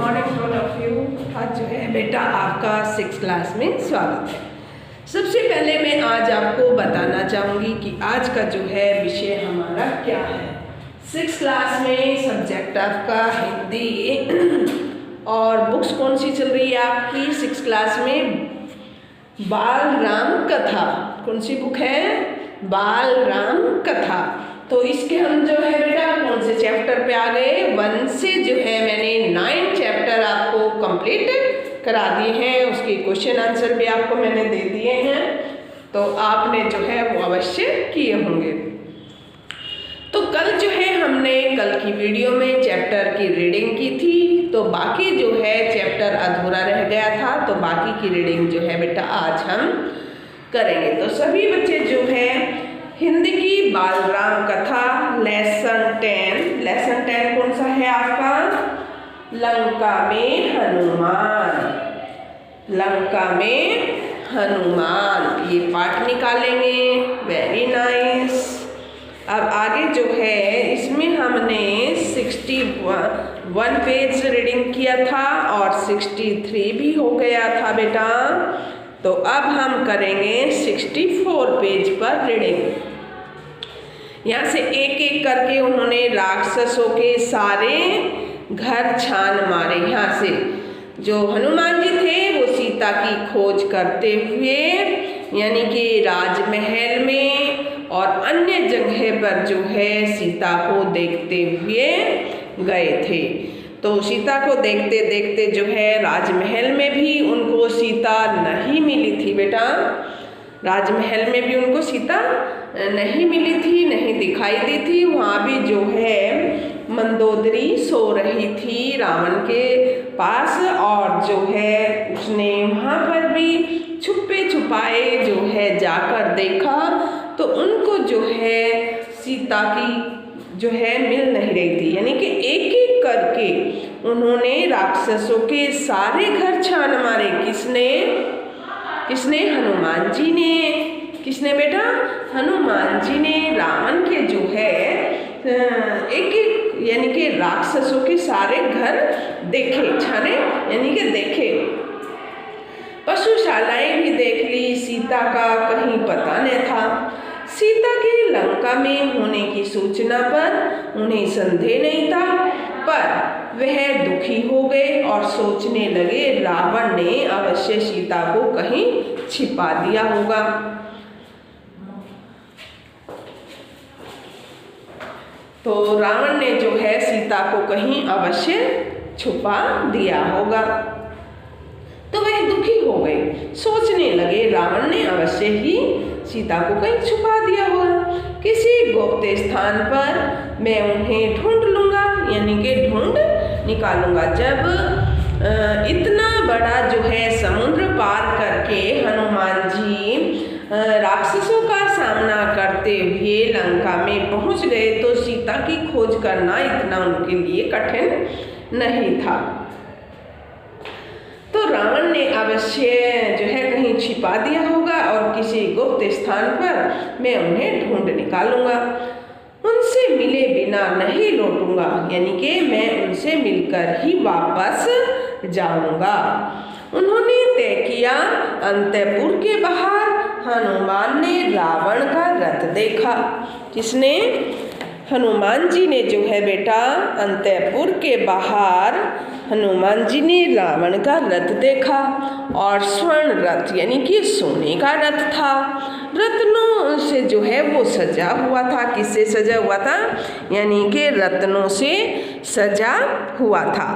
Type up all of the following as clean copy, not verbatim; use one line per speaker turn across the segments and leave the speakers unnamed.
Morning all of you. आज जो है बेटा आपका 6th क्लास में स्वागत है। सबसे पहले मैं आज आपको बताना चाहूँगी कि आज का जो है विषय हमारा क्या है। 6th क्लास में सब्जेक्ट आपका हिंदी और बुक्स कौन सी चल रही है आपकी 6th क्लास में? बाल राम कथा। कौन सी बुक है? बाल राम कथा। तो इसके हम जो है बेटा कौन से चैप्टर पे आ गए? 1 से जो है मैंने 9 चैप्टर आपको कंप्लीट करा दिए हैं। उसके क्वेश्चन आंसर भी आपको मैंने दे दिए हैं, तो आपने जो है वो अवश्य किए होंगे। तो कल जो है हमने कल की वीडियो में चैप्टर की रीडिंग की थी, तो बाकी जो है चैप्टर अधूरा रह गया था, तो बाकी की रीडिंग जो है बेटा आज हम करेंगे। तो सभी बच्चे जो है हिंदी की बाल राम कथा लेसन 10 कौन सा है आपका? लंका में हनुमान। लंका में हनुमान, ये पाठ निकालेंगे। Very nice. अब आगे जो है इसमें हमने 61 पेज रीडिंग किया था और 63 भी हो गया था बेटा। तो अब हम करेंगे 64 पेज पर रीडिंग। यहाँ से एक एक करके उन्होंने राक्षसों के सारे घर छान मारे। यहाँ से जो हनुमान जी थे वो सीता की खोज करते हुए यानी कि राजमहल में और अन्य जगह पर जो है सीता को देखते हुए गए थे। तो सीता को देखते देखते जो है राजमहल में भी उनको सीता नहीं मिली थी बेटा। राजमहल में भी उनको सीता नहीं मिली थी, नहीं दिखाई दी थी। वहाँ भी जो है मंदोदरी सो रही थी रावण के पास, और जो है उसने वहाँ पर भी छुपे छुपाए जो है जाकर देखा, तो उनको जो है सीता की जो है मिल नहीं रही थी। यानी कि एक एक करके उन्होंने राक्षसों के सारे घर छान मारे। किसने? हनुमान जी ने। किसने बेटा? हनुमान जी ने रावण के जो है एक एक यानी कि राक्षसों के सारे घर देखे, छाने यानी कि देखे। पशुशालाएं भी देख ली, सीता का कहीं पता न था। सीता के लंका में होने की सूचना पर उन्हें संदेह नहीं था, पर वह दुखी हो गए और सोचने लगे रावण ने अवश्य सीता को कहीं छिपा दिया होगा। तो रावण ने जो है सीता को कहीं अवश्य छुपा दिया होगा। तो वह दुखी हो गए, सोचने लगे रावण ने अवश्य ही सीता को कहीं छुपा दिया होगा। किसी गुप्त स्थान पर मैं उन्हें ढूंढ लूँगा, यानी कि ढूंढ निकालूंगा। जब इतना बड़ा जो है समुद्र पार करके हनुमान जी राक्षसों का सामना करते हुए लंका में पहुंच गए, तो सीता की खोज करना इतना उनके लिए कठिन नहीं था। तो रावण ने अवश्य जो है कहीं छिपा दिया होगा और किसी गुप्त स्थान पर मैं उन्हें ढूंढ निकालूंगा। उनसे मिले बिना नहीं लौटूंगा, यानी कि मैं उनसे मिलकर ही वापस जाऊंगा। उन्होंने तय किया। अंतपुर के बाहर हनुमान ने रावण का रथ देखा। किसने? हनुमान जी ने जो है बेटा अंतपुर के बाहर हनुमान जी ने रावण का रथ देखा, और स्वर्ण रथ यानी कि सोने का रथ था। रत्नों से जो है वो सजा हुआ था। किससे सजा हुआ था? यानी कि रत्नों से सजा हुआ था।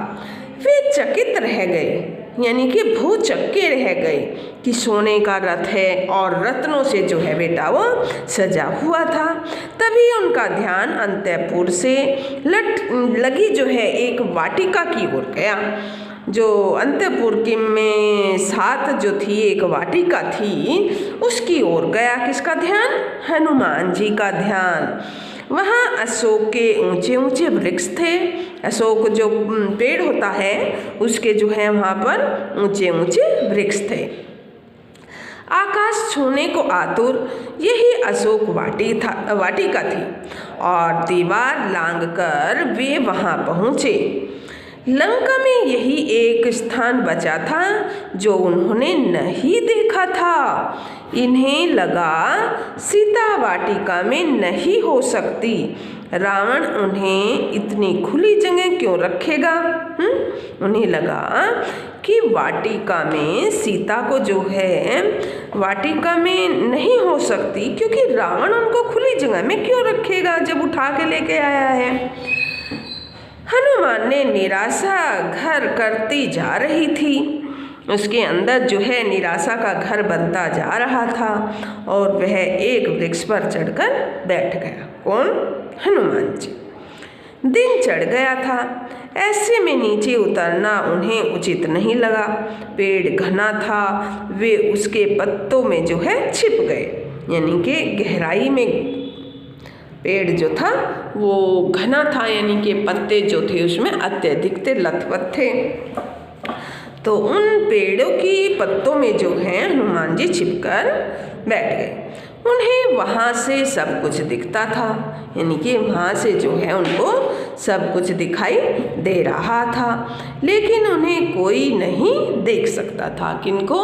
वे चकित रह गए, यानी कि भौचक्के रह गए कि सोने का रथ है और रत्नों से जो है बेटा वो सजा हुआ था। तभी उनका ध्यान अंतपुर से लगी जो है एक वाटिका की ओर गया। जो अंतपुर के में साथ जो थी एक वाटिका थी, उसकी ओर गया। किसका ध्यान? हनुमान जी का ध्यान। वहाँ अशोक के ऊंचे ऊंचे वृक्ष थे। अशोक जो पेड़ होता है उसके जो है वहाँ पर ऊंचे ऊंचे वृक्ष थे। आकाश छूने को आतुर यही अशोक वाटिका थी, और दीवार लांघकर वे वहाँ पहुँचे। लंका में यही एक स्थान बचा था जो उन्होंने नहीं देखा था। इन्हें लगा सीता वाटिका में नहीं हो सकती, रावण उन्हें इतनी खुली जगह क्यों रखेगा। उन्हें लगा कि वाटिका में सीता को जो है वाटिका में नहीं हो सकती, क्योंकि रावण उनको खुली जगह में क्यों रखेगा जब उठा के लेके आया है। हनुमान ने निराशा घर करती जा रही थी। उसके अंदर जो है निराशा का घर बनता जा रहा था और वह एक वृक्ष पर चढ़कर बैठ गया। कौन? हनुमान जी। दिन चढ़ गया था, ऐसे में नीचे उतरना उन्हें उचित नहीं लगा। पेड़ घना था, वे उसके पत्तों में जो है छिप गए, यानी कि गहराई में पेड़ जो था वो घना था, यानी कि पत्ते जो थे उसमें अत्यधिक थे, लथपथ थे। तो उन पेड़ों की पत्तों में जो है हनुमान जी छिपकर बैठ गए। उन्हें वहाँ से सब कुछ दिखता था, यानी कि वहाँ से जो है उनको सब कुछ दिखाई दे रहा था, लेकिन उन्हें कोई नहीं देख सकता था। किनको?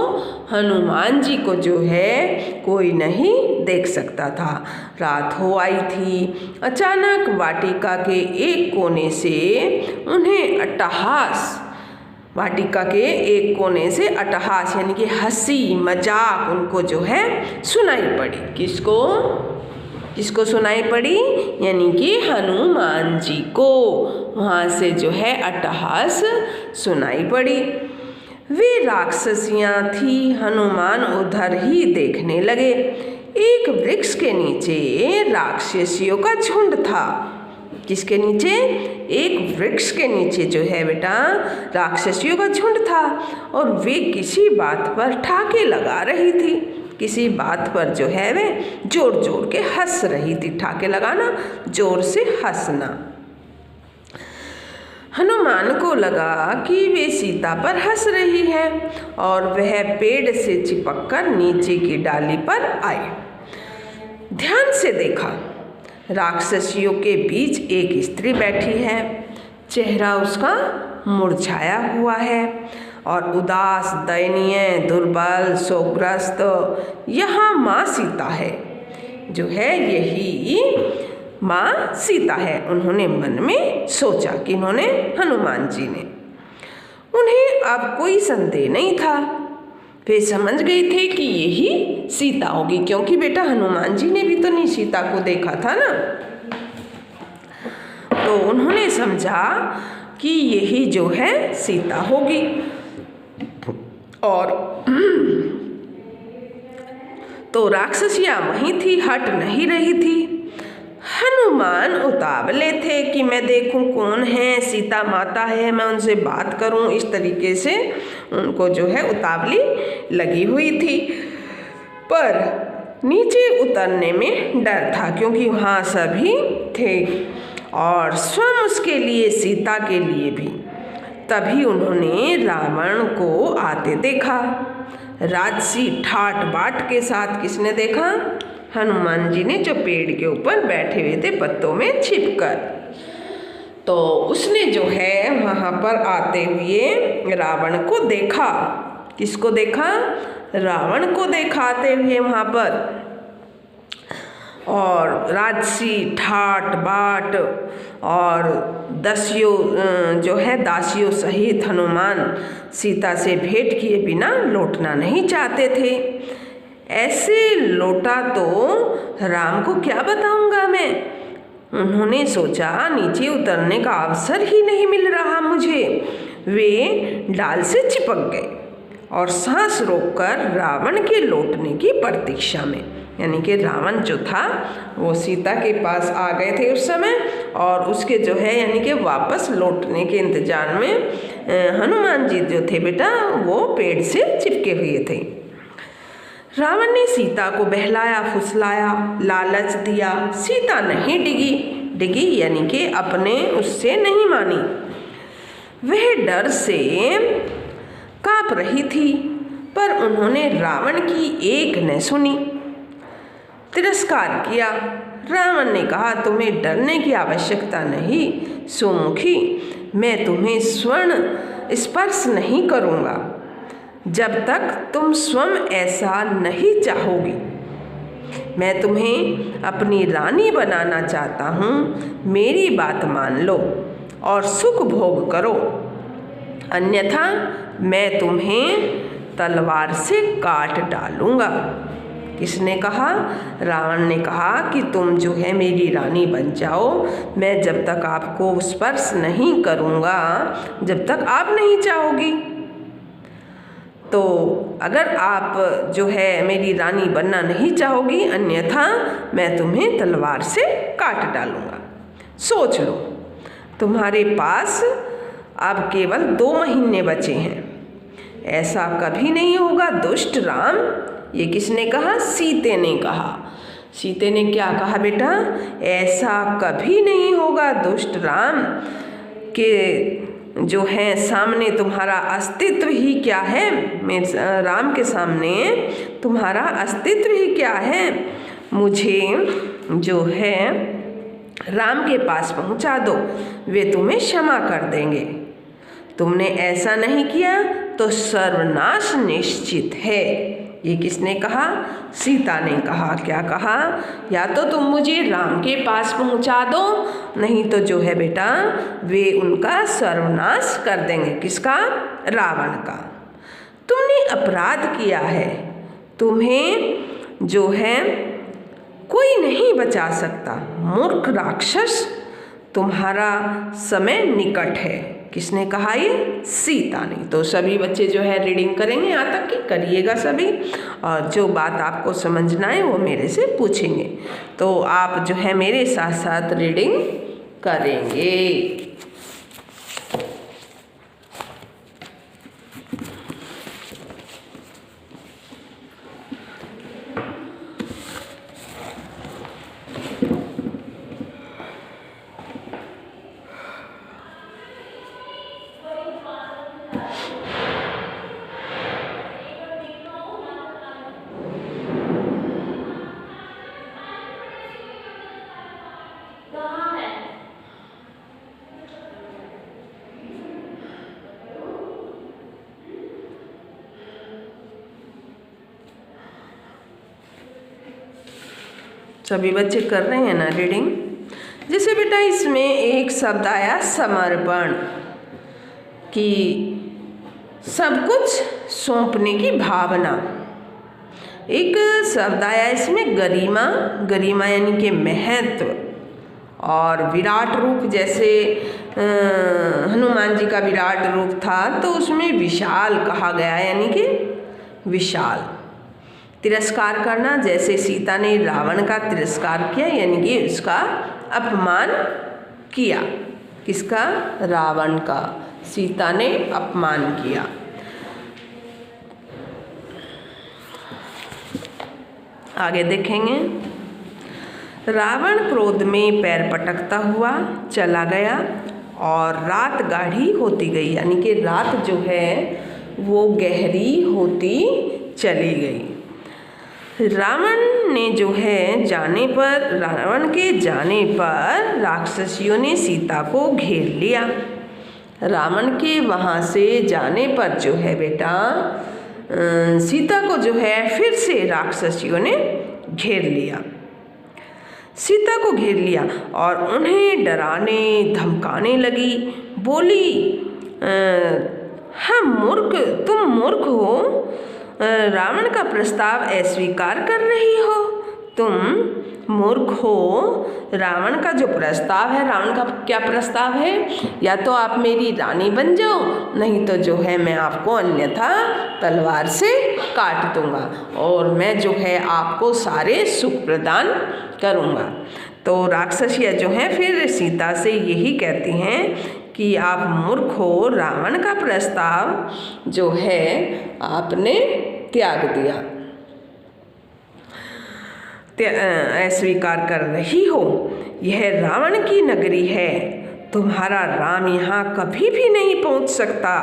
हनुमान जी को जो है कोई नहीं देख सकता था। रात हो आई थी। अचानक वाटिका के एक कोने से उन्हें अट्टहास, वाटिका के एक कोने से अट्टहास यानी कि हंसी मजाक उनको जो है सुनाई पड़ी। किसको? किसको सुनाई पड़ी? यानी कि हनुमान जी को वहाँ से जो है अट्टहास सुनाई पड़ी। वे राक्षसियाँ थी। हनुमान उधर ही देखने लगे। एक वृक्ष के नीचे राक्षसियों का झुंड था। किसके नीचे? एक वृक्ष के नीचे जो है बेटा राक्षसियों का झुंड था और वे किसी बात पर ठाके लगा रही थी। किसी बात पर जो है वे जोर जोर के हंस रही थी। ठाके लगाना, जोर से हंसना। हनुमान को लगा कि वे सीता पर हंस रही है और वह पेड़ से चिपककर नीचे की डाली पर आए। ध्यान से देखा, राक्षसियों के बीच एक स्त्री बैठी है। चेहरा उसका मुरझाया हुआ है और उदास, दयनीय, दुर्बल, शोकग्रस्त। यहाँ माँ सीता है, जो है यही माँ सीता है। उन्होंने मन में सोचा कि उन्होंने हनुमान जी ने, उन्हें अब कोई संदेह नहीं था। वे समझ गए थे कि यही सीता होगी, क्योंकि बेटा हनुमान जी ने भी तो नहीं सीता को देखा था ना। तो उन्होंने समझा कि यही जो है सीता होगी। और तो राक्षसियाँ वहीं थी, हट नहीं रही थी। हनुमान उतावले थे कि मैं देखूं कौन है, सीता माता है, मैं उनसे बात करूं। इस तरीके से उनको जो है उतावली लगी हुई थी, पर नीचे उतरने में डर था क्योंकि वहाँ सभी थे और स्वयं उसके लिए, सीता के लिए भी। तभी उन्होंने रावण को आते देखा, राजसी ठाट बाट के साथ। किसने देखा? हनुमान जी ने, जो पेड़ के ऊपर बैठे हुए थे पत्तों में छिपकर। तो उसने जो है वहाँ पर आते हुए रावण को देखा। किसको देखा? रावण को दिखाते हुए वहाँ पर। और राजसी ठाट बाट और दसियों जो है दासियों सहित हनुमान सीता से भेंट किए बिना लौटना नहीं चाहते थे। ऐसे लौटा तो राम को क्या बताऊंगा मैं। उन्होंने सोचा नीचे उतरने का अवसर ही नहीं मिल रहा मुझे। वे डाल से चिपक गए और सांस रोककर रावण के लौटने की प्रतीक्षा में, यानी कि रावण जो था वो सीता के पास आ गए थे उस समय, और उसके जो है यानी कि वापस लौटने के इंतजार में हनुमान जी जो थे बेटा वो पेड़ से चिपके हुए थे। रावण ने सीता को बहलाया फुसलाया, लालच दिया। सीता नहीं डिगी यानी कि अपने उससे नहीं मानी। वह डर से कांप रही थी, पर उन्होंने रावण की एक न सुनी, तिरस्कार किया। रावण ने कहा, तुम्हें डरने की आवश्यकता नहीं सुमुखी, मैं तुम्हें स्वर्ण स्पर्श नहीं करूँगा जब तक तुम स्वयं ऐसा नहीं चाहोगी। मैं तुम्हें अपनी रानी बनाना चाहता हूँ, मेरी बात मान लो और सुख भोग करो, अन्यथा मैं तुम्हें तलवार से काट डालूँगा। किसने कहा? रावण ने कहा कि तुम जो है मेरी रानी बन जाओ, मैं जब तक आपको स्पर्श नहीं करूँगा जब तक आप नहीं चाहोगी। तो अगर आप जो है मेरी रानी बनना नहीं चाहोगी, अन्यथा मैं तुम्हें तलवार से काट डालूँगा। सोच लो, तुम्हारे पास अब केवल 2 महीने बचे हैं। ऐसा कभी नहीं होगा दुष्ट राम। ये किसने कहा? सीते ने कहा। सीते ने क्या कहा बेटा? ऐसा कभी नहीं होगा दुष्ट राम कि जो है सामने तुम्हारा अस्तित्व ही क्या है, मैं राम के सामने तुम्हारा अस्तित्व ही क्या है। मुझे जो है राम के पास पहुंचा दो, वे तुम्हें क्षमा कर देंगे। तुमने ऐसा नहीं किया तो सर्वनाश निश्चित है। ये किसने कहा? सीता ने कहा। क्या कहा? या तो तुम मुझे राम के पास पहुंचा दो, नहीं तो जो है बेटा वे उनका सर्वनाश कर देंगे। किसका? रावण का। तुमने अपराध किया है, तुम्हें जो है कोई नहीं बचा सकता। मूर्ख राक्षस, तुम्हारा समय निकट है। किसने कहा? ये सीता ने। तो सभी बच्चे जो है रीडिंग करेंगे, यहाँ तक कि करिएगा सभी, और जो बात आपको समझना है वो मेरे से पूछेंगे। तो आप जो है मेरे साथ साथ रीडिंग करेंगे। सभी बच्चे कर रहे हैं ना रीडिंग? जैसे बेटा इसमें एक शब्द आया समर्पण, कि सब कुछ सौंपने की भावना। एक शब्द आया इसमें गरिमा, गरिमा यानी कि महत्व, और विराट रूप, जैसे हनुमान जी का विराट रूप था तो उसमें विशाल कहा गया, यानी कि विशाल। तिरस्कार करना, जैसे सीता ने रावण का तिरस्कार किया, यानी कि उसका अपमान किया। किसका? रावण का। सीता ने अपमान किया। आगे देखेंगे। रावण क्रोध में पैर पटकता हुआ चला गया और रात गाढ़ी होती गई, यानी कि रात जो है वो गहरी होती चली गई। रावण के जाने पर राक्षसियों ने सीता को घेर लिया। रावण के वहाँ से जाने पर जो है बेटा सीता को जो है फिर से राक्षसियों ने घेर लिया। सीता को घेर लिया और उन्हें डराने धमकाने लगी। बोली, तुम मूर्ख हो, रावण का प्रस्ताव अस्वीकार कर रही हो। तुम मूर्ख हो, रावण का जो प्रस्ताव है, रावण का क्या प्रस्ताव है? या तो आप मेरी रानी बन जाओ, नहीं तो जो है मैं आपको अन्यथा तलवार से काट दूंगा और मैं जो है आपको सारे सुख प्रदान करूंगा। तो राक्षसियाँ जो हैं फिर सीता से यही कहती हैं कि आप मूर्ख हो, रावण का प्रस्ताव जो है आपने त्याग दिया, अस्वीकार कर रही हो। यह रावण की नगरी है, तुम्हारा राम यहाँ कभी भी नहीं पहुँच सकता।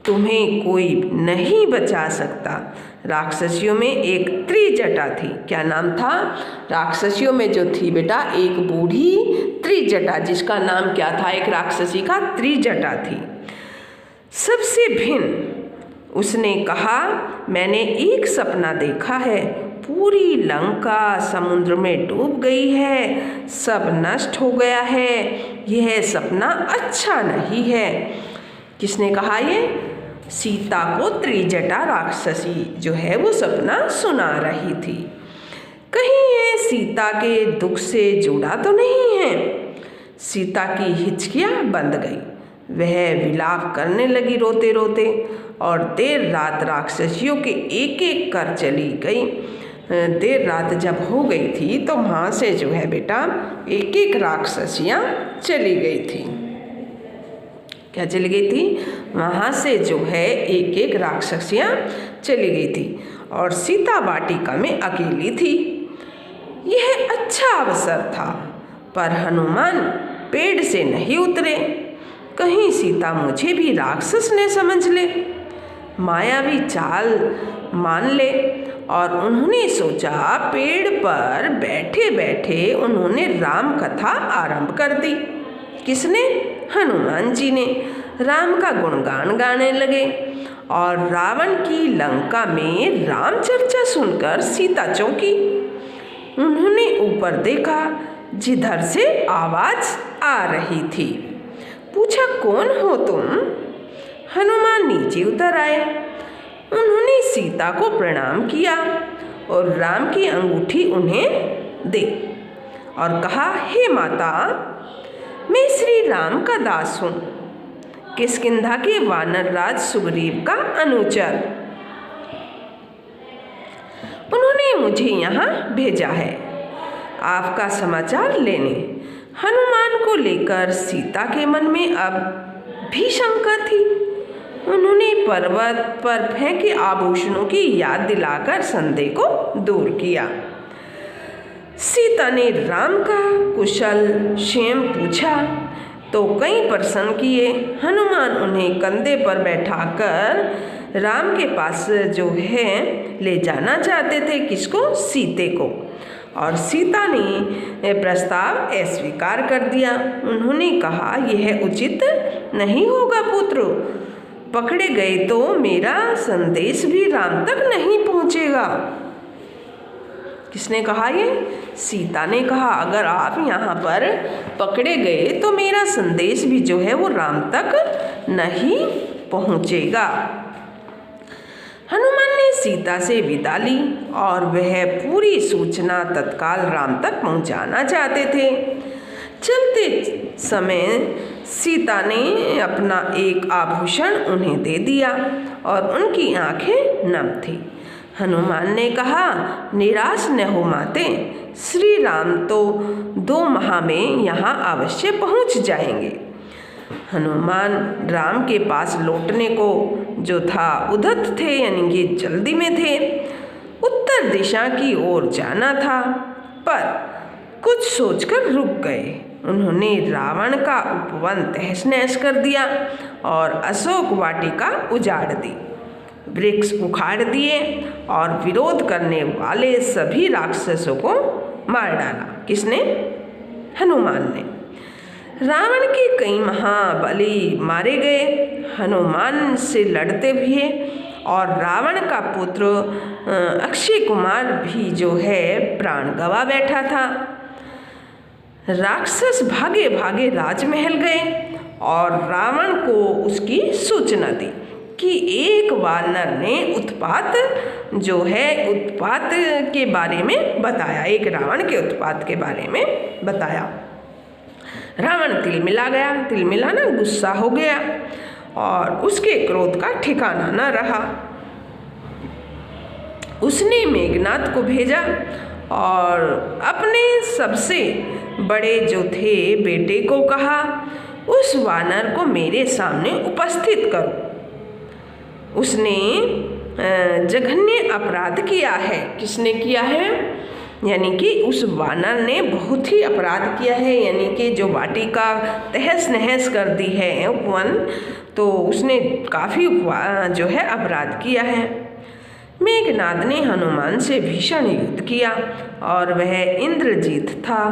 तुम्हें कोई नहीं बचा सकता। राक्षसियों में एक त्रिजटा थी। क्या नाम था? राक्षसियों में जो थी बेटा एक बूढ़ी त्रिजटा, जिसका नाम क्या था? एक राक्षसी का त्रिजटा थी। सबसे भिन्न उसने कहा, मैंने एक सपना देखा है, पूरी लंका समुद्र में डूब गई है, सब नष्ट हो गया है, यह सपना अच्छा नहीं है। किसने कहा ये? सीता को त्रिजटा राक्षसी जो है वो सपना सुना रही थी। कहीं ये सीता के दुख से जुड़ा तो नहीं है? सीता की हिचकियाँ बंध गई। वह विलाप करने लगी रोते रोते, और देर रात राक्षसियों के एक एक कर चली गई। देर रात जब हो गई थी तो वहाँ से जो है बेटा एक एक राक्षसियाँ चली गई थी। क्या चली गई थी? वहाँ से जो है एक एक राक्षसियाँ चली गई थी, और सीता वाटिका में अकेली थी। यह अच्छा अवसर था, पर हनुमान पेड़ से नहीं उतरे। कहीं सीता मुझे भी राक्षस न समझ ले, मायावी चाल मान ले। और उन्होंने सोचा, पेड़ पर बैठे बैठे उन्होंने राम कथा आरंभ कर दी। किसने? हनुमान जी ने राम का गुणगान गाने लगे, और रावण की लंका में राम चर्चा सुनकर सीता चौंकी। उन्होंने ऊपर देखा, जिधर से आवाज आ रही थी। पूछा, कौन हो तुम? हनुमान नीचे उतर आए। उन्होंने सीता को प्रणाम किया और राम की अंगूठी उन्हें दी और कहा, हे माता, मैं श्री राम का दास हूँ, किष्किंधा के वानर राज सुग्रीव का अनुचर। उन्होंने मुझे यहाँ भेजा है आपका समाचार लेने। हनुमान को लेकर सीता के मन में अब भी शंका थी। उन्होंने पर्वत पर फेंके आभूषणों की याद दिलाकर संदेह को दूर किया। सीता ने राम का कुशल क्षेम पूछा तो कई प्रश्न किए। हनुमान उन्हें कंधे पर बैठाकर राम के पास जो है ले जाना चाहते थे। किसको? सीते को। और सीता ने प्रस्ताव अस्वीकार कर दिया। उन्होंने कहा, यह उचित नहीं होगा पुत्र, पकड़े गए तो मेरा संदेश भी राम तक नहीं पहुँचेगा। किसने कहा ये? सीता ने कहा, अगर आप यहाँ पर पकड़े गए तो मेरा संदेश भी जो है वो राम तक नहीं पहुँचेगा। हनुमान ने सीता से विदा ली और वह पूरी सूचना तत्काल राम तक पहुँचाना चाहते थे। चलते समय सीता ने अपना एक आभूषण उन्हें दे दिया और उनकी आंखें नम थी। हनुमान ने कहा, निराश न हो माते, श्री राम तो 2 माह में यहाँ अवश्य पहुँच जाएंगे। हनुमान राम के पास लौटने को जो था उद्धत थे, यानी कि जल्दी में थे। उत्तर दिशा की ओर जाना था, पर कुछ सोचकर रुक गए। उन्होंने रावण का उपवन तहस नहस कर दिया और अशोक वाटिका उजाड़ दी, वृक्ष उखाड़ दिए और विरोध करने वाले सभी राक्षसों को मार डाला। किसने? हनुमान ने। रावण के कई महाबली मारे गए हनुमान से लड़ते हुए, और रावण का पुत्र अक्षय कुमार भी जो है प्राण गंवा बैठा था। राक्षस भागे भागे राजमहल गए और रावण को उसकी सूचना दी कि एक वानर ने उत्पात के बारे में बताया, एक रावण के उत्पात के बारे में बताया। रावण तिलमिला गया, तिलमिला ना गुस्सा हो गया और उसके क्रोध का ठिकाना न रहा। उसने मेघनाद को भेजा और अपने सबसे बड़े जो थे बेटे को कहा, उस वानर को मेरे सामने उपस्थित करो। उसने जघन्य अपराध किया है। किसने किया है? यानी कि उस वानर ने बहुत ही अपराध किया है, यानी कि जो वाटिका तहस नहस कर दी है वन, तो उसने काफ़ी जो है अपराध किया है। मेघनाद ने हनुमान से भीषण युद्ध किया और वह इंद्रजीत था।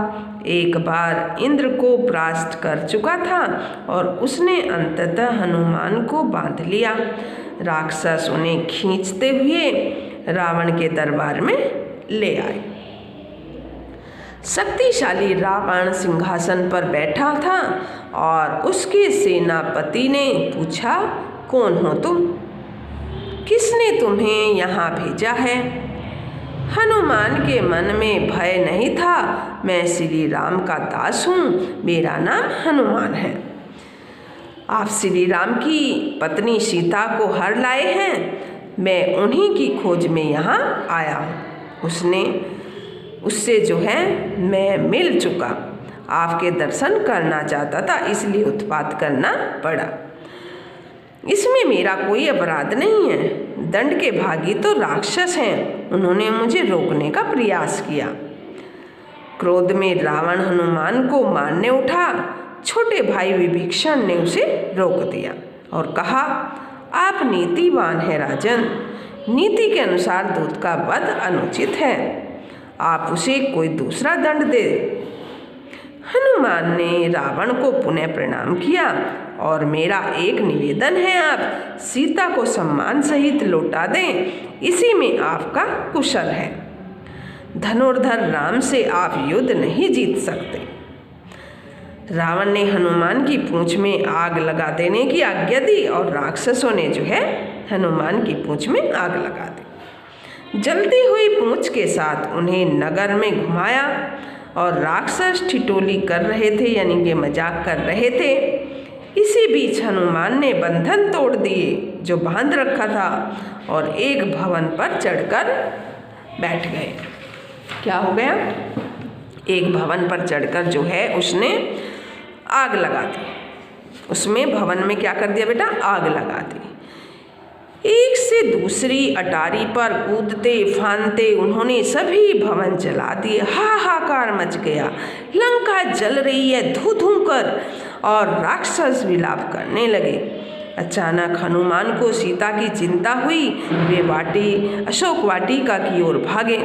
एक बार इंद्र को परास्त कर चुका था और उसने अंततः हनुमान को बांध लिया। राक्षस उन्हें खींचते हुए रावण के दरबार में ले आए। शक्तिशाली रावण सिंहासन पर बैठा था और उसके सेनापति ने पूछा, कौन हो तुम? किसने तुम्हें यहाँ भेजा है? हनुमान के मन में भय नहीं था। मैं श्री राम का दास हूँ, मेरा नाम हनुमान है। आप श्री राम की पत्नी सीता को हर लाए हैं, मैं उन्हीं की खोज में यहाँ आया हूँ। उससे जो है मैं मिल चुका, आपके दर्शन करना चाहता था, इसलिए उत्पात करना पड़ा। इसमें मेरा कोई अपराध नहीं है। दंड के भागी तो राक्षस हैं, उन्होंने मुझे रोकने का प्रयास किया। क्रोध में रावण हनुमान को मारने उठा। छोटे भाई विभीषण ने उसे रोक दिया और कहा, आप नीतिवान हैं राजन, नीति के अनुसार दूत का वध अनुचित है, आप उसे कोई दूसरा दंड दे। हनुमान ने रावण को पुनः प्रणाम किया और मेरा एक निवेदन है, आप सीता को सम्मान सहित लौटा दें, इसी में आपका कुशल है। धनुर्धर राम से आप युद्ध नहीं जीत सकते। रावण ने हनुमान की पूंछ में आग लगा देने की आज्ञा दी और राक्षसों ने जो है हनुमान की पूंछ में आग लगा दी। जलती हुई पूंछ के साथ उन्हें नगर में घुमाया और राक्षस ठिठोली कर रहे थे, यानी कि मजाक कर रहे थे। इसी बीच हनुमान ने बंधन तोड़ दिए जो बांध रखा था और एक भवन पर चढ़कर बैठ गए। क्या हो गया? एक भवन पर चढ़कर जो है उसने आग लगा दी। उसमें भवन में क्या कर दिया बेटा? आग लगा दी। एक से दूसरी अटारी पर कूदते फांदते उन्होंने सभी भवन जला दिए। हाहाकार मच गया, लंका जल रही है धू धू कर और राक्षस विलाप करने लगे। अचानक हनुमान को सीता की चिंता हुई। वे अशोक वाटिका की ओर भागे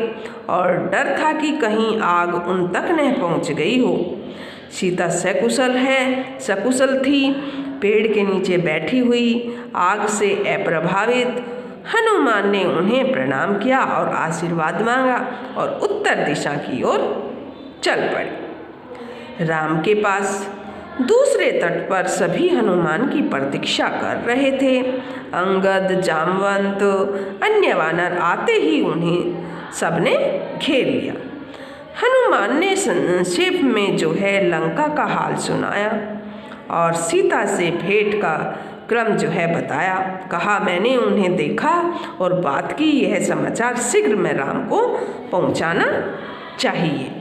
और डर था कि कहीं आग उन तक न पहुंच गई हो। सीता सकुशल थी, पेड़ के नीचे बैठी हुई, आग से अप्रभावित। हनुमान ने उन्हें प्रणाम किया और आशीर्वाद मांगा और उत्तर दिशा की ओर चल पड़े। राम के पास दूसरे तट पर सभी हनुमान की प्रतीक्षा कर रहे थे। अंगद, जामवंत, अन्य वानर आते ही उन्हें सबने घेर लिया। हनुमान ने संक्षेप में जो है लंका का हाल सुनाया और सीता से भेंट का क्रम जो है बताया। कहा, मैंने उन्हें देखा और बात की, यह समाचार शीघ्र में राम को पहुंचाना चाहिए।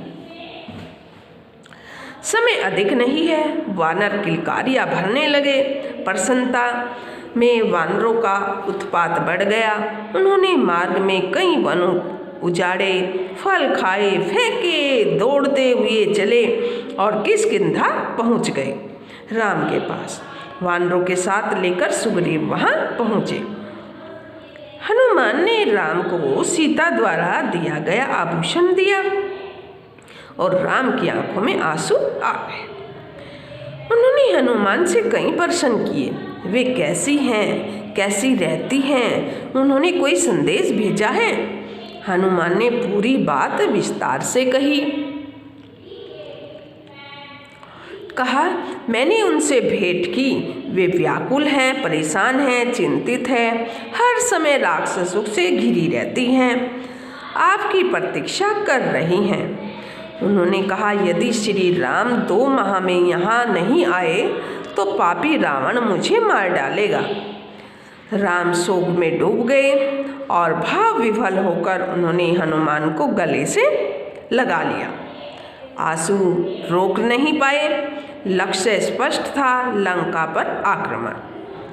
समय अधिक नहीं है। वानर किलकारियां भरने लगे। प्रसन्नता में वानरों का उत्पात बढ़ गया। उन्होंने मार्ग में कई वनों उजाड़े, फल खाए, फेंके, दौड़ते हुए चले और किष्किंधा पहुंच गए। राम के पास वानरों के साथ लेकर सुग्रीव वहां पहुंचे। हनुमान ने राम को सीता द्वारा दिया गया आभूषण दिया और राम की आंखों में आंसू आ गए। उन्होंने हनुमान से कई प्रश्न किए, वे कैसी हैं, कैसी रहती हैं, उन्होंने कोई संदेश भेजा है? हनुमान ने पूरी बात विस्तार से कही। कहा, मैंने उनसे भेंट की, वे व्याकुल हैं, परेशान हैं, चिंतित हैं, हर समय राक्षसों से घिरी रहती हैं, आपकी प्रतीक्षा कर रही हैं। उन्होंने कहा, यदि श्री राम 2 माह में यहाँ नहीं आए तो पापी रावण मुझे मार डालेगा। राम शोक में डूब गए और भाव विफल होकर उन्होंने हनुमान को गले से लगा लिया। आंसू रोक नहीं पाए। लक्ष्य स्पष्ट था, लंका पर आक्रमण।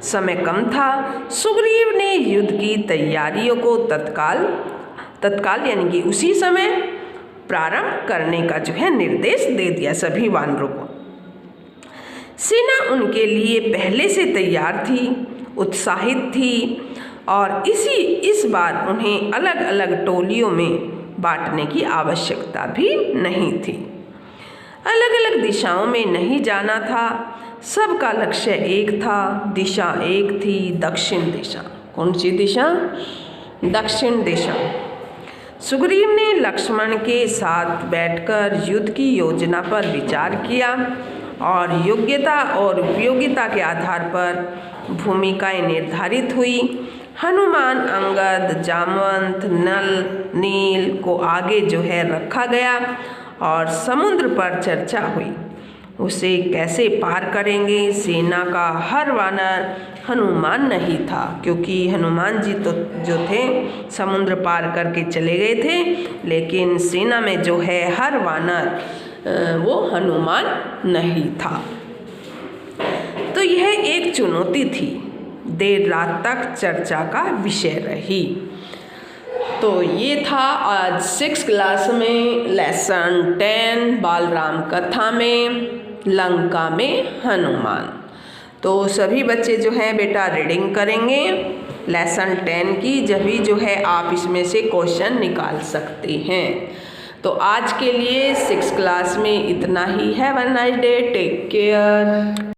समय कम था। सुग्रीव ने युद्ध की तैयारियों को तत्काल यानी कि उसी समय प्रारंभ करने का जो है निर्देश दे दिया सभी वानरों को। सेना उनके लिए पहले से तैयार थी, उत्साहित थी और इस बार उन्हें अलग अलग टोलियों में बांटने की आवश्यकता भी नहीं थी। अलग अलग दिशाओं में नहीं जाना था, सबका लक्ष्य एक था, दिशा एक थी, दक्षिण दिशा। कौन सी दिशा? दक्षिण दिशा। सुग्रीव ने लक्ष्मण के साथ बैठकर युद्ध की योजना पर विचार किया और योग्यता और उपयोगिता के आधार पर भूमिकाएं निर्धारित हुई। हनुमान, अंगद, जामवंत, नल, नील को आगे रखा गया और समुद्र पर चर्चा हुई। उसे कैसे पार करेंगे? सेना का हर वानर हनुमान नहीं था, क्योंकि हनुमान जी तो जो थे समुद्र पार करके चले गए थे, लेकिन सेना में हर वानर वो हनुमान नहीं था। तो यह एक चुनौती थी, देर रात तक चर्चा का विषय रही। तो ये था आज 6 क्लास में लेसन 10 बालराम कथा में लंका में हनुमान। तो सभी बच्चे बेटा रीडिंग करेंगे लेसन 10 की, जब भी आप इसमें से क्वेश्चन निकाल सकते हैं। तो आज के लिए 6 क्लास में इतना ही। Have a nice day, take care.